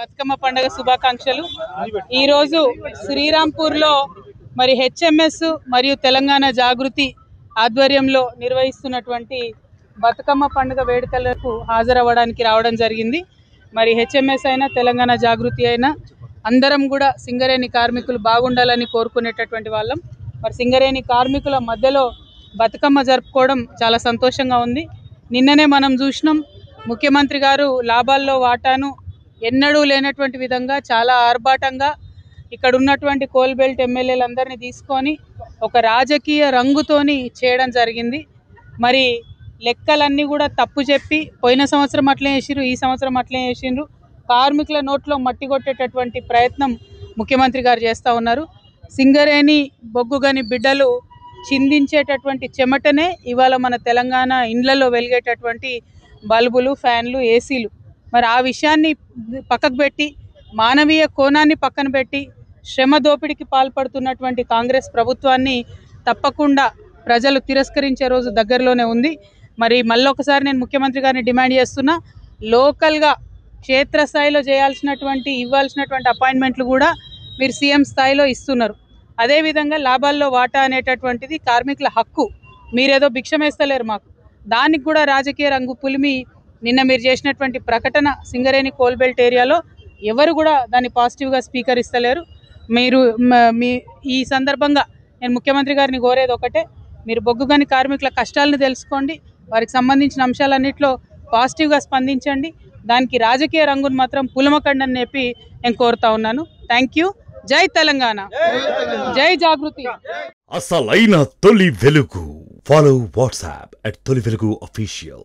బతుకమ్మ పండుగ శుభాకాంక్షలు। ఈ రోజు శ్రీరాంపూర్లో మరి హెచ్ఎంఎస్ మరియు తెలంగాణ జాగృతి ఆధ్వర్యంలో నిర్వహిస్తున్నటువంటి బతుకమ్మ పండుగ వేడుకలకు హాజరవ్వడానికి రావడం జరిగింది। మరి హెచ్ఎంఎస్ అయినా తెలంగాణ జాగృతి అయినా అందరం కూడా సింగరేణి కార్మికులు బాగుండాలని కోరుకునేటటువంటి వాళ్ళం। మరి సింగరేణి కార్మికుల మధ్యలో బతుకమ్మ జరుపుకోవడం చాలా సంతోషంగా ఉంది। నిన్ననే మనం చూసినాం ముఖ్యమంత్రి గారు లాభాల్లో వాటాను ఎన్నడూ లేనటువంటి విధంగా చాలా ఆర్భాటంగా ఇక్కడ ఉన్నటువంటి కోల్ బెల్ట్ ఎమ్మెల్యేలందరినీ తీసుకొని ఒక రాజకీయ రంగుతోని చేయడం జరిగింది। మరి లెక్కలన్నీ కూడా తప్పు చెప్పి పోయిన సంవత్సరం అట్లే చేసిరు, ఈ సంవత్సరం అట్లే చేసిండ్రు। కార్మికుల నోట్లో మట్టి కొట్టేటటువంటి ప్రయత్నం ముఖ్యమంత్రి గారు చేస్తూ ఉన్నారు। సింగరేణి బొగ్గుగని బిడ్డలు చిందించేటటువంటి చెమటనే ఇవాళ మన తెలంగాణ ఇండ్లలో వెలిగేటటువంటి బల్బులు, ఫ్యాన్లు, ఏసీలు। మరి ఆ విషయాన్ని పక్కకు పెట్టి మానవీయ కోణాన్ని పక్కన పెట్టి శ్రమ దోపిడీకి పాల్పడుతున్నటువంటి కాంగ్రెస్ ప్రభుత్వాన్ని తప్పకుండా ప్రజలు తిరస్కరించే రోజు దగ్గరలోనే ఉంది। మరి మళ్ళొకసారి నేను ముఖ్యమంత్రి గారిని డిమాండ్ చేస్తున్నా, లోకల్గా క్షేత్రస్థాయిలో చేయాల్సినటువంటి ఇవ్వాల్సినటువంటి అపాయింట్మెంట్లు కూడా మీరు సీఎం స్థాయిలో ఇస్తున్నారు। అదేవిధంగా లాభాల్లో వాటా అనేటటువంటిది కార్మికుల హక్కు, మీరేదో భిక్షమేస్తలేరు మాకు, దానికి కూడా రాజకీయ రంగు పులిమి నిన్న మీరు చేసినటువంటి ప్రకటన సింగరేణి కోల్బెల్ట్ ఏరియాలో ఎవరు కూడా దాన్ని పాజిటివ్గా స్వీకరిస్తలేరు। మీరు ఈ సందర్భంగా నేను ముఖ్యమంత్రి గారిని కోరేది ఒకటే, మీరు బొగ్గుగని కార్మికుల కష్టాలను తెలుసుకోండి, వారికి సంబంధించిన అంశాలన్నింటిలో పాజిటివ్గా స్పందించండి, దానికి రాజకీయ రంగును మాత్రం పులమకండి అని చెప్పి నేను కోరుతా ఉన్నాను। Thank you. జై తెలంగాణ, జై జాగృతి। అసలైన తొలి వెలుగు. ఫాలో వాట్సాప్ @తొలి వెలుగు official.